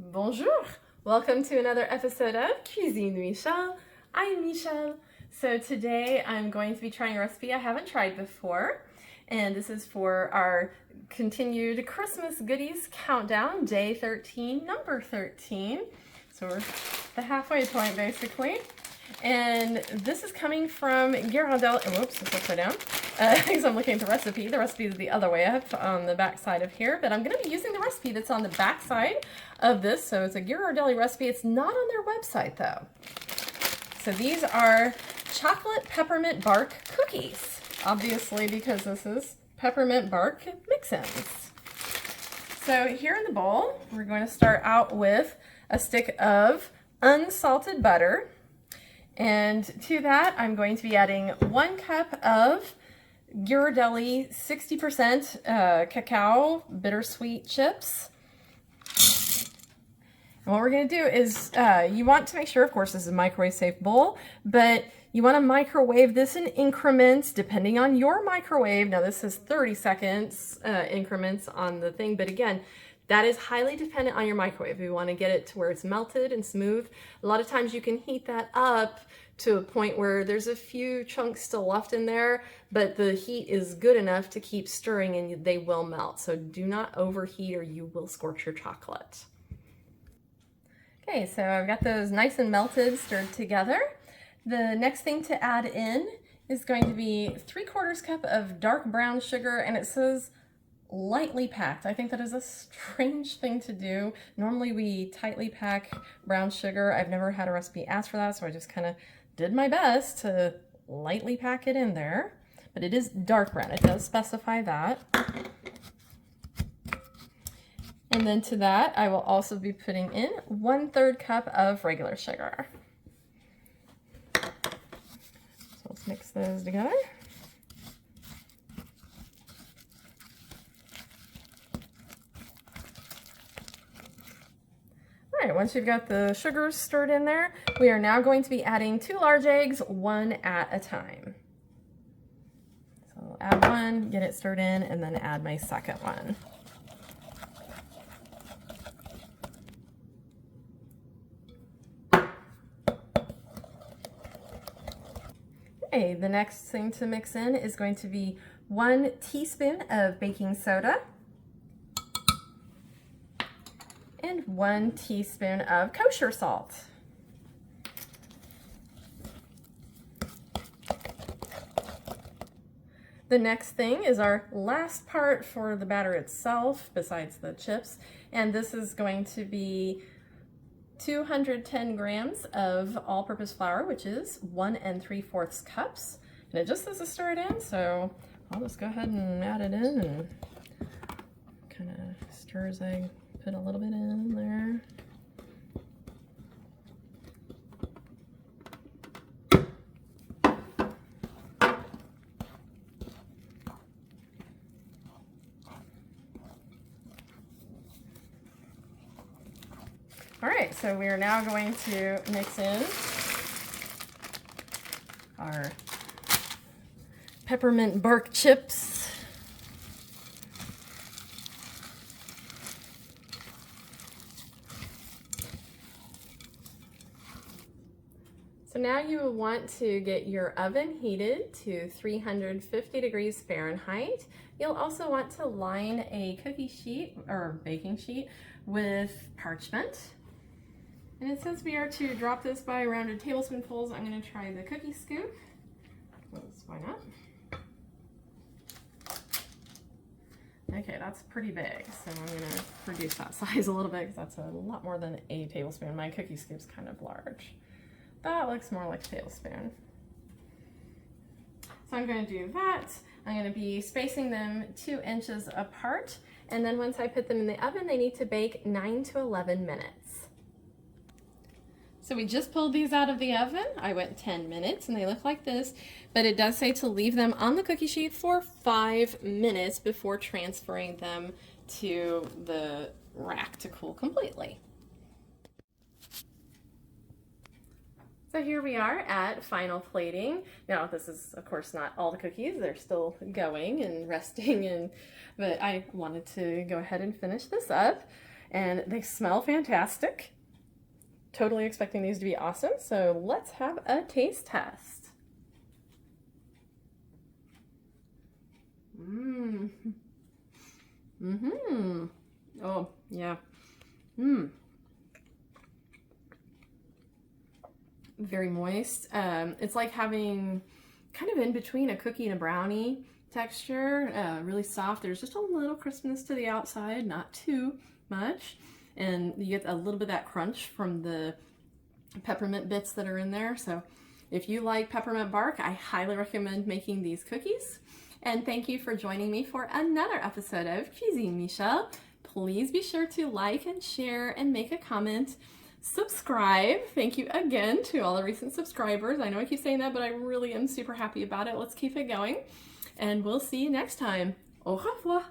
Bonjour! Welcome to another episode of Cuisine Michel. I'm Michel. So today I'm going to be trying a recipe I haven't tried before. And this is for our continued Christmas goodies countdown, day 13, number 13. So we're the halfway point basically. And this is coming from Ghirardelli, whoops, it's upside down, because I'm looking at the recipe. The recipe is the other way up on the back side of here, but I'm going to be using the recipe that's on the back side of this. So it's a Ghirardelli recipe. It's not on their website though. So these are chocolate peppermint bark cookies, obviously because this is peppermint bark mix-ins. So here in the bowl, we're going to start out with a stick of unsalted butter. And to that, I'm going to be adding 1 cup of Ghirardelli 60% cacao bittersweet chips. And what we're going to do is, you want to make sure, of course, this is a microwave safe bowl, but you want to microwave this in increments depending on your microwave. Now this is 30 seconds increments on the thing, but again, that is highly dependent on your microwave. You want to get it to where it's melted and smooth. A lot of times you can heat that up to a point where there's a few chunks still left in there, but the heat is good enough to keep stirring and they will melt. So do not overheat or you will scorch your chocolate. Okay, so I've got those nice and melted, stirred together. The next thing to add in is going to be 3/4 cup of dark brown sugar, and it says lightly packed. I think that is a strange thing to do. Normally we tightly pack brown sugar. I've never had a recipe ask for that, so I just kind of did my best to lightly pack it in there. But it is dark brown. It does specify that. And then to that, I will also be putting in 1/3 cup of regular sugar. So let's mix those together. All right, once you've got the sugars stirred in there, we are now going to be adding 2 large eggs, one at a time. So I'll add one, get it stirred in, and then add my second one. Okay, the next thing to mix in is going to be 1 teaspoon of baking soda and 1 teaspoon of kosher salt. The next thing is our last part for the batter itself, besides the chips, and this is going to be 210 grams of all-purpose flour, which is 1 3/4 cups. And it just says to stir it in, so I'll just go ahead and add it in and kind of stir as I put a little bit in there. All right, so we are now going to mix in our peppermint bark chips. So now you will want to get your oven heated to 350 degrees Fahrenheit. You'll also want to line a cookie sheet or baking sheet with parchment. And it says we are to drop this by rounded tablespoonfuls. I'm going to try the cookie scoop. Why not? Okay, that's pretty big, so I'm going to reduce that size a little bit because that's a lot more than a tablespoon. My cookie scoop's kind of large. That looks more like a tablespoon. So I'm going to do that. I'm going to be spacing them 2 inches apart, and then once I put them in the oven, they need to bake 9 to 11 minutes. So we just pulled these out of the oven. I went 10 minutes and they look like this, but it does say to leave them on the cookie sheet for 5 minutes before transferring them to the rack to cool completely. So here we are at final plating. Now this is of course not all the cookies, they're still going and resting, but I wanted to go ahead and finish this up. and they smell fantastic. Totally expecting these to be awesome, so let's have a taste test. Oh, yeah. Very moist. It's like having kind of in between a cookie and a brownie texture, really soft. There's just a little crispness to the outside, not too much. And you get a little bit of that crunch from the peppermint bits that are in there. So if you like peppermint bark, I highly recommend making these cookies. And thank you for joining me for another episode of Cuisine Michel. Please be sure to like and share and make a comment. Subscribe. Thank you again to all the recent subscribers. I know I keep saying that, but I really am super happy about it. Let's keep it going. And we'll see you next time. Au revoir.